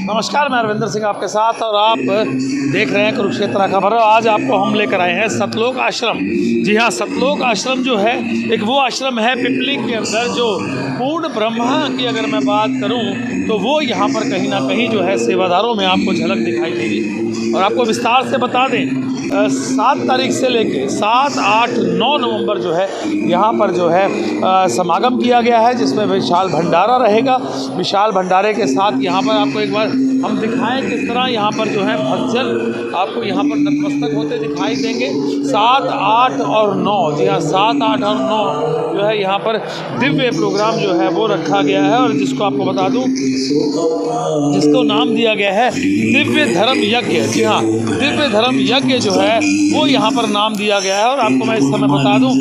नमस्कार, मैं अरविंदर सिंह आपके साथ और आप देख रहे हैं कुरुक्षेत्र खबर। आज आपको हम लेकर आए हैं सतलोक आश्रम। जी हाँ, सतलोक आश्रम जो है एक वो आश्रम है पिपली के अंदर जो पूर्ण ब्रह्मा की अगर मैं बात करूं तो वो यहाँ पर कहीं ना कहीं जो है सेवादारों में आपको झलक दिखाई देगी। और आपको विस्तार से बता दें 7 तारीख से लेके 7, 8, 9 नवंबर जो है यहाँ पर जो है समागम किया गया है, जिसमें विशाल भंडारा रहेगा। विशाल भंडारे के साथ यहाँ पर आपको एक बार हम दिखाएं किस तरह यहाँ पर जो है भक्तजन आपको यहाँ पर नतमस्तक होते दिखाई देंगे। 7, 8 और 9, जी हाँ 7, 8 और 9 जो है यहाँ पर दिव्य प्रोग्राम जो है वो रखा गया है। और जिसको आपको बता दूँ, जिसको नाम दिया गया है दिव्य धर्म यज्ञ। जी हाँ, दिव्य धर्म यज्ञ जो है वो यहाँ पर नाम दिया गया है। और आपको मैं इस समय बता दूँ,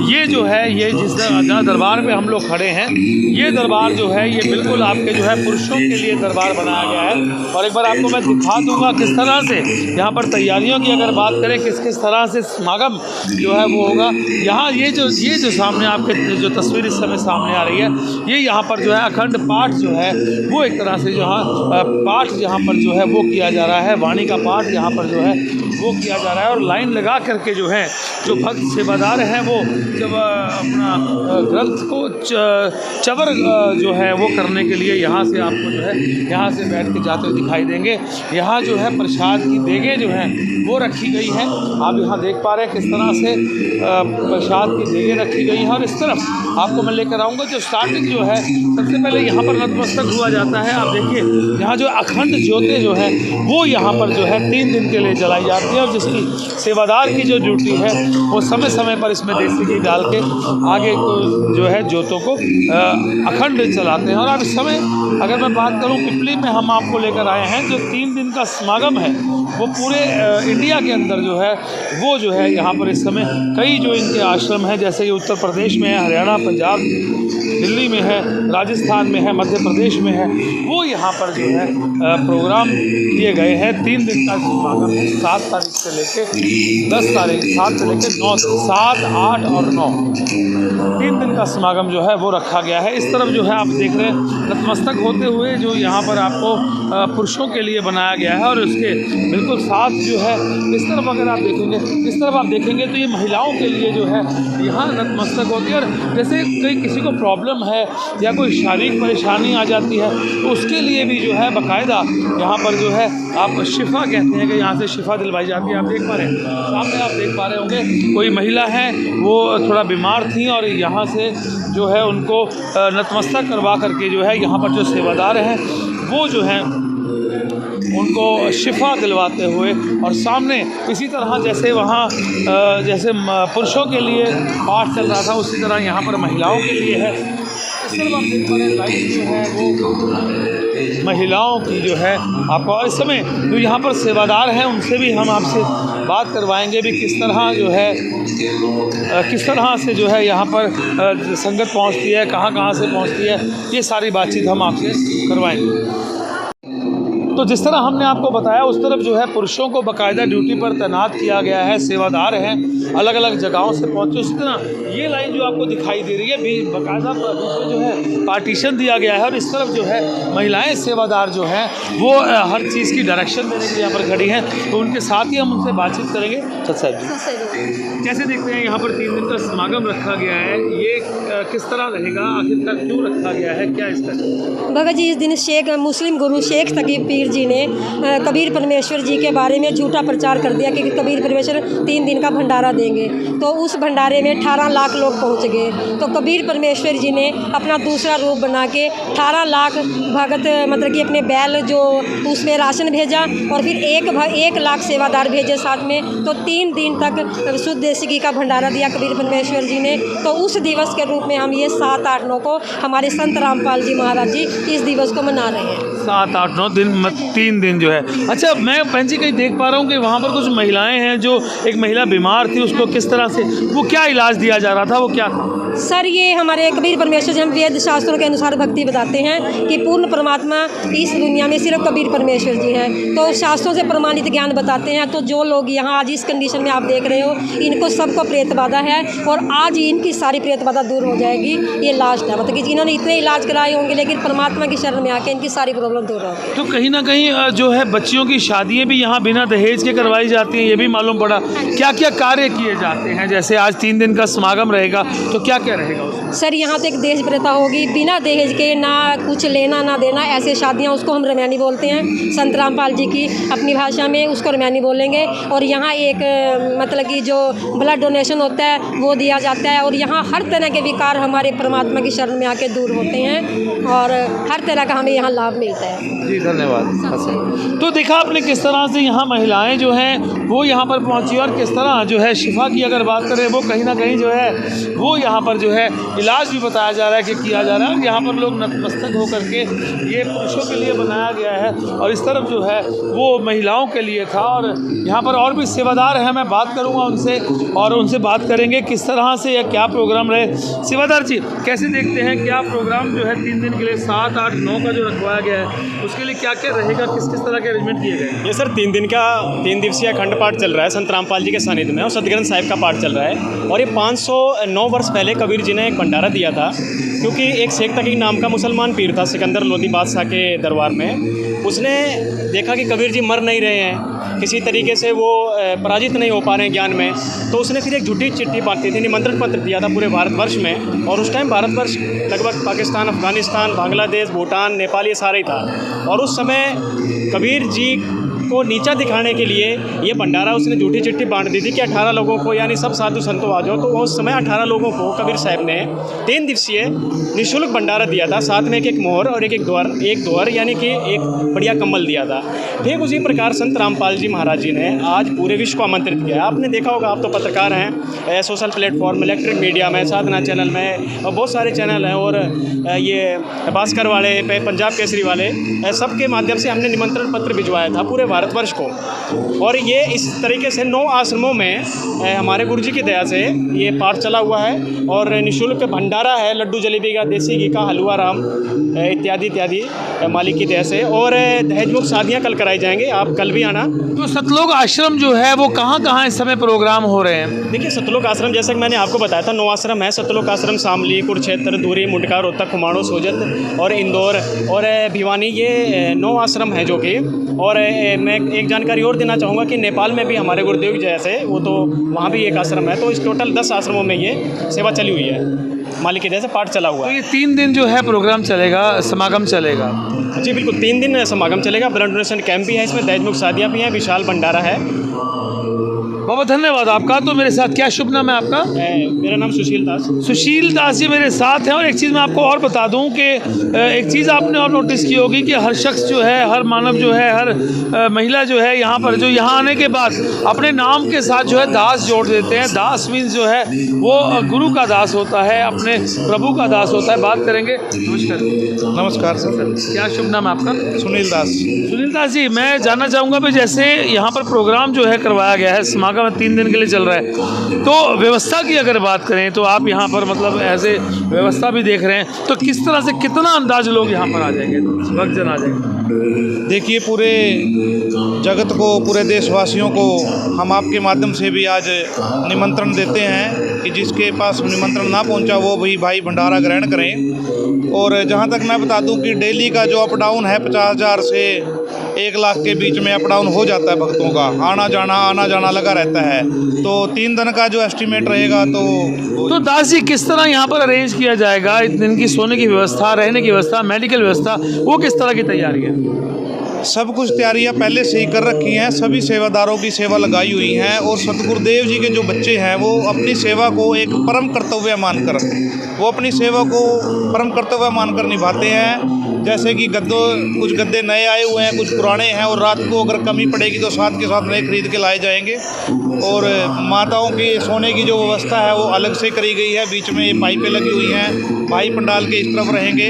ये जो है ये जिस दरबार पे हम लोग खड़े हैं, ये दरबार जो है ये बिल्कुल आपके जो है पुरुषों के लिए दरबार बनाया गया है। और एक बार आपको मैं दिखा दूंगा किस तरह से यहाँ पर तैयारियों की अगर बात करें किस किस तरह से समागम जो है वो होगा। यहाँ ये जो सामने आपके जो तस्वीर इस समय सामने आ रही है, ये यहाँ पर जो है अखंड पाठ जो है वो एक तरह से जहाँ पाठ जहाँ पर जो है वो किया जा रहा है, वाणी का पाठ यहाँ पर जो है वो किया जा रहा है। और लाइन लगा करके जो है जो भक्त सेवादार हैं वो जब अपना ग्रंथ को चवर जो है वो करने के लिए यहाँ से आपको जो है यहाँ से बैठ के जाते हुए दिखाई देंगे। यहाँ जो है प्रसाद की देगें जो हैं वो रखी गई हैं। आप यहाँ देख पा रहे हैं किस तरह से प्रसाद की देगें रखी गई हैं। और इस तरफ आपको मैं लेकर आऊँगा जो स्टार्टिंग जो है सबसे पहले यहाँ पर नतमस्तक हुआ जाता है। आप देखिए यहाँ जो अखंड ज्योति जो है वो यहाँ पर जो है 3 दिन के लिए जलाई जाती है। और जिसकी सेवादार की जो ड्यूटी है वो समय समय पर इसमें देसी घी डाल के आगे को जो है ज्योतों को अखंड चलाते हैं। और अब इस समय अगर मैं बात करूं पिपली में हम आपको लेकर आए हैं जो 3 दिन का समागम है वो पूरे इंडिया के अंदर जो है वो जो है यहाँ पर इस समय कई जो इनके आश्रम हैं, जैसे कि उत्तर प्रदेश में है, हरियाणा, पंजाब, दिल्ली में है, राजस्थान में है, मध्य प्रदेश में है, वो यहाँ पर जो है प्रोग्राम किए गए हैं। 3 दिन का समागम है, 7 तारीख से लेके 10 तारीख, 7 से लेके 9, 7, 8 और 9 3 दिन का समागम जो है वो रखा गया है। इस तरफ जो है आप देख रहे हैं नतमस्तक होते हुए जो यहाँ पर आपको पुरुषों के लिए बनाया गया है। और उसके बिल्कुल साथ जो है इस तरफ अगर आप देखेंगे, इस तरफ आप देखेंगे तो ये महिलाओं के लिए जो है यहाँ नतमस्तक होती है। और जैसे किसी को प्रॉब्लम है या कोई शारीरिक परेशानी आ जाती है तो उसके लिए भी जो है बाकायदा यहाँ पर जो है आप शिफा कहते हैं कि यहाँ से शिफा दिलवाई जाती है। आप देख पा रहे हैं सामने, आप देख पा रहे होंगे कोई महिला है वो थोड़ा बीमार थी और यहाँ से जो है उनको नतमस्तक करवा करके जो है यहाँ पर जो सेवादार हैं वो जो है उनको शिफा दिलवाते हुए। और सामने इसी तरह जैसे वहाँ जैसे पुरुषों के लिए पाठ चल रहा था उसी तरह यहाँ पर महिलाओं के लिए है। इस तरह आप देख पा रहे हैं लाइन जो है वो महिलाओं की जो है आपको इस समय जो यहाँ पर सेवादार हैं उनसे भी हम आपसे बात करवाएंगे भी किस तरह जो है किस तरह से जो है यहाँ पर संगत पहुँचती है, कहाँ से पहुँचती है, ये सारी बातचीत हम आपसे करवाएंगे। तो जिस तरह हमने आपको बताया उस तरफ जो है पुरुषों को बाकायदा ड्यूटी पर तैनात किया गया है, सेवादार हैं अलग अलग जगहों से पहुँचे। उसी तरह ये लाइन जो आपको दिखाई दे रही है भी बाकायदा जो है पार्टीशन दिया गया है। और इस तरफ जो है महिलाएं सेवादार जो हैं वो हर चीज़ की डायरेक्शन देने के लिए यहाँ पर खड़ी हैं। तो उनके साथ ही हम उनसे बातचीत करेंगे। साहब जी कैसे देखते हैं यहाँ पर 3 दिन का समागम रखा गया है, ये किस तरह रहेगा, आखिरकार क्यों रखा गया है, क्या इसका? भगत जी इस दिन मुस्लिम गुरु शेख तकीब पीर जी ने कबीर परमेश्वर जी के बारे में झूठा प्रचार कर दिया कि कबीर परमेश्वर 3 दिन का भंडारा देंगे। तो उस भंडारे में 18 लाख लोग पहुंच गए। तो कबीर परमेश्वर जी ने अपना दूसरा रूप बना के 18 लाख भगत मतलब कि अपने बैल जो उसमें राशन भेजा और फिर 1 लाख सेवादार भेजे साथ में। तो 3 दिन तक शुद्ध देसी घी का भंडारा दिया कबीर परमेश्वर जी ने। तो उस दिवस के रूप में हम ये 7, 8, 9 को हमारे संत रामपाल जी महाराज जी इस दिवस को मना रहे हैं। 7, 8, 9 दिन 3 दिन जो है। अच्छा, मैं बहन जी कहीं देख पा रहा हूँ कि वहाँ पर कुछ महिलाएं हैं, जो एक महिला बीमार थी उसको किस तरह से वो क्या इलाज दिया जा रहा था, वो क्या था? सर ये हमारे कबीर परमेश्वर जी हम वेद शास्त्रों के अनुसार भक्ति बताते हैं कि पूर्ण परमात्मा इस दुनिया में सिर्फ कबीर परमेश्वर जी हैं। तो शास्त्रों से प्रमाणित ज्ञान बताते हैं। तो जो लोग यहाँ आज इस कंडीशन में आप देख रहे हो, इनको सबको प्रेत बाधा है और आज ही इनकी सारी प्रेत बाधा दूर हो जाएगी। ये लास्ट है, मतलब कि इन्होंने इतने इलाज कराए होंगे लेकिन परमात्मा की शरण में आके इनकी सारी प्रॉब्लम दूर होगी। तो कहीं ना कहीं जो है बच्चियों की शादियाँ भी यहाँ बिना दहेज के करवाई जाती हैं, ये भी मालूम पड़ा। क्या क्या कार्य किए जाते हैं? जैसे आज 3 दिन का समागम रहेगा तो क्या क्या रहेगा उसमें? सर यहाँ तो एक दहेज प्रथा होगी, बिना दहेज के ना कुछ लेना ना देना, ऐसे शादियाँ, उसको हम रमैनी बोलते हैं। संत रामपाल जी की अपनी भाषा में उसको रमैनी बोलेंगे। और यहाँ एक मतलब कि जो ब्लड डोनेशन होता है वो दिया जाता है। और यहाँ हर तरह के विकार हमारे परमात्मा की शरण में आके दूर होते हैं और हर तरह का हमें यहाँ लाभ मिलता है। जी धन्यवाद। तो देखा आपने किस तरह से यहाँ महिलाएं जो हैं वो यहाँ पर पहुँची और किस तरह जो है शिफा की अगर बात करें वो कहीं ना कहीं जो है वो यहाँ पर जो है इलाज भी बताया जा रहा है कि किया जा रहा है। और यहाँ पर लोग नतमस्तक होकर के, ये पुरुषों के लिए बनाया गया है और इस तरफ जो है वो महिलाओं के लिए था। और यहाँ पर और भी सेवादार हैं, मैं बात करूँगा उनसे और उनसे बात करेंगे किस तरह से या क्या प्रोग्राम रहे। सेवादार जी कैसे देखते हैं क्या प्रोग्राम जो है 3 दिन के लिए 7, 8, 9 का जो रखवाया गया है उसके लिए क्या क्या रहेगा, किस किस तरह के अरेंजमेंट किए गए? ये सर 3 दिवसीय अखंड पाठ चल रहा है संत रामपाल जी के सानिध्य में और सतग्रंथ साहिब का पाठ चल रहा है। और ये 509 वर्ष पहले कबीर जी ने एक भंडारा दिया था, क्योंकि एक शेख तकीक नाम का मुसलमान पीर था सिकंदर लोधी बादशाह के दरबार में। उसने देखा कि कबीर जी मर नहीं रहे हैं, किसी तरीके से वो पराजित नहीं हो पा रहे हैं ज्ञान में, तो उसने फिर एक झूठी चिट्ठी बांटी थी, निमंत्रण पत्र दिया था पूरे भारतवर्ष में। और उस टाइम भारतवर्ष लगभग पाकिस्तान, अफगानिस्तान, बांग्लादेश, भूटान, नेपाल ये सारे ही था। और उस समय कबीर जी को नीचा दिखाने के लिए ये भंडारा उसने झूठी चिट्ठी बांट दी थी कि 18 लोगों को, यानी सब साधु संतों आ जाओ। तो उस समय 18 लोगों को कबीर साहब ने 3 दिवसीय निःशुल्क भंडारा दिया था, साथ में एक मोहर और एक द्वार यानी कि एक बढ़िया कम्बल दिया था। ठीक उसी प्रकार संत रामपाल जी महाराज जी ने आज पूरे विश्व को आमंत्रित किया। आपने देखा होगा, आप तो पत्रकार हैं, सोशल प्लेटफॉर्म, इलेक्ट्रिक मीडिया में, साधना चैनल में और बहुत सारे चैनल हैं, और ये भास्कर वाले, पंजाब केसरी वाले, सबके माध्यम से हमने निमंत्रण पत्र भिजवाया था पूरे भारतवर्ष को। और ये इस तरीके से 9 आश्रमों में हमारे गुरु जी की दया से ये पाठ चला हुआ है। और निःशुल्क भंडारा है, लड्डू जलेबी का, देसी घी का, हलवा राम इत्यादि इत्यादि मालिक की दया से। और दहेज मुक्त शादियाँ कल कराई जाएंगे, आप कल भी आना। तो सतलोक आश्रम जो है वो कहाँ इस समय प्रोग्राम हो रहे हैं? देखिए सतलोक आश्रम जैसा कि मैंने आपको बताया था 9 आश्रम है। सतलोक आश्रम शामली, कुरुक्षेत्र, धुरी, मुंडका, रोहतक, खुमाणो, सोजत और इंदौर और भिवानी, ये 9 आश्रम हैं जो कि। और मैं एक जानकारी और देना चाहूँगा कि नेपाल में भी हमारे गुरुदेव जैसे वो, तो वहाँ भी एक आश्रम है। तो इस टोटल 10 आश्रमों में ये सेवा चली हुई है, मालिक की दया से पाठ चला हुआ तो है। ये 3 दिन जो है प्रोग्राम चलेगा, समागम चलेगा? जी बिल्कुल, 3 दिन समागम चलेगा। ब्लड डोनेशन कैंप भी है, इसमें दहेज मुक्त शादियाँ भी हैं, विशाल भंडारा है। बहुत धन्यवाद आपका। तो मेरे साथ क्या शुभ नाम है आपका? मेरा नाम सुशील दास। सुशील दास जी मेरे साथ हैं। और एक चीज़ मैं आपको और बता दूं कि एक चीज़ आपने और नोटिस की होगी कि हर शख्स जो है, हर मानव जो है, हर महिला जो है यहाँ पर, जो यहाँ आने के बाद अपने नाम के साथ जो है दास जोड़ देते हैं। दास मीन्स जो है वो गुरु का दास होता है, अपने प्रभु का दास होता है। बात करेंगे। नमस्कार। नमस्कार सर। क्या शुभ नाम है आपका? सुनील दास। सुनील दास जी, मैं जानना चाहूँगा भी जैसे यहाँ पर प्रोग्राम जो है करवाया गया है, समागम 3 दिन के लिए चल रहा है, तो व्यवस्था की अगर बात करें तो आप यहाँ पर मतलब ऐसे व्यवस्था भी देख रहे हैं, तो किस तरह से कितना अंदाज लोग यहाँ पर आ जाएंगे, भक्तजन आ जाएंगे? देखिए, पूरे जगत को, पूरे देशवासियों को हम आपके माध्यम से भी आज निमंत्रण देते हैं कि जिसके पास निमंत्रण ना पहुंचा वो भी भाई भंडारा ग्रहण करें। और जहां तक मैं बता दूं कि डेली का जो अप डाउन है 50,000 से 1 लाख के बीच में अप डाउन हो जाता है भक्तों का, आना जाना लगा रहता है। तो 3 दिन का जो एस्टिमेट रहेगा तो दास जी किस तरह यहाँ पर अरेंज किया जाएगा? दिन की सोने की व्यवस्था, रहने की व्यवस्था, मेडिकल व्यवस्था, वो किस तरह की तैयारी है? सब कुछ तैयारियां पहले से ही कर रखी हैं, सभी सेवादारों की सेवा लगाई हुई हैं। और सतगुरुदेव जी के जो बच्चे हैं वो अपनी सेवा को एक परम कर्तव्य मानकर निभाते हैं। जैसे कि कुछ गद्दे नए आए हुए हैं, कुछ पुराने हैं, और रात को अगर कमी पड़ेगी तो साथ के साथ नए खरीद के लाए जाएंगे। और माताओं की सोने की जो व्यवस्था है वो अलग से करी गई है, बीच में ये पाइपें लगी हुई हैं, भाई पंडाल के इस तरफ रहेंगे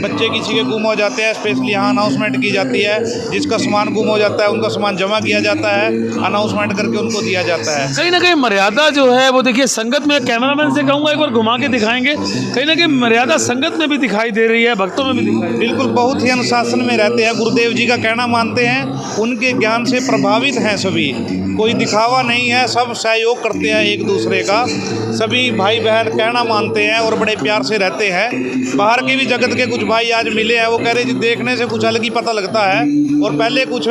बच्चे किसी के गुम हो जाते हैं, स्पेशली यहाँ अनाउंसमेंट की जाती है, जिसका सामान गुम हो जाता है उनका सामान जमा किया जाता है, अनाउंसमेंट करके उनको दिया जाता है। कहीं ना कहीं मर्यादा जो है वो देखिए संगत में, कैमरामैन से कहूँगा एक बार घुमा के दिखाएंगे, कहीं ना कहीं मर्यादा संगत में भी दिखाई दे रही है, भक्तों में भी दिखाई दे रही है। बिल्कुल, बहुत ही अनुशासन में रहते हैं, गुरुदेव जी का कहना मानते हैं, उनके ज्ञान से प्रभावित हैं सभी, कोई दिखावा नहीं है, सब सहयोग करते हैं एक दूसरे का, सभी भाई बहन कहना मानते हैं और बड़े प्यार से रहते हैं। बाहर के भी जगत के कुछ भाई आज मिले हैं, वो कह रहे जी देखने से कुछ अलग ही पता लगता है और पहले कुछ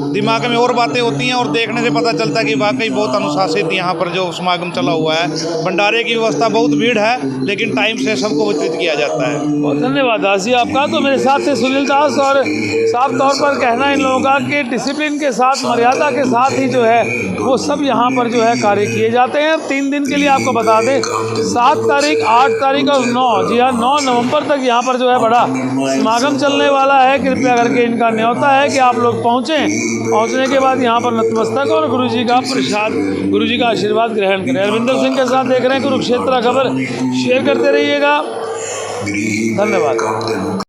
दिमाग में और बातें होती हैं और देखने से पता चलता है कि वाकई बहुत अनुशासित यहाँ पर जो समागम चला हुआ है। भंडारे की व्यवस्था बहुत भीड़ है, लेकिन टाइम से सबको वितरित किया जाता है। बहुत धन्यवाद दास जी आपका। तो मेरे साथ थे सुनील दास, और साफ तौर पर कहना इन लोगों का कि डिसिप्लिन के साथ, मर्यादा के साथ ही जो है वो सब यहाँ पर जो है कार्य किए जाते हैं। 3 दिन के लिए आपको बता दें, 7 तारीख, 8 तारीख और 9, जी हाँ 9 नवंबर तक यहाँ पर जो है बड़ा समागम चलने वाला है। कृपया करके इनका न्योता है कि आप लोग पहुँचें, पहुँचने के बाद यहाँ पर नतमस्तक और गुरु जी का प्रसाद, गुरु जी का आशीर्वाद ग्रहण करें। अरविंदर सिंह के साथ देख रहे हैं कुरुक्षेत्र खबर, शेयर करते रहिएगा। धन्यवाद।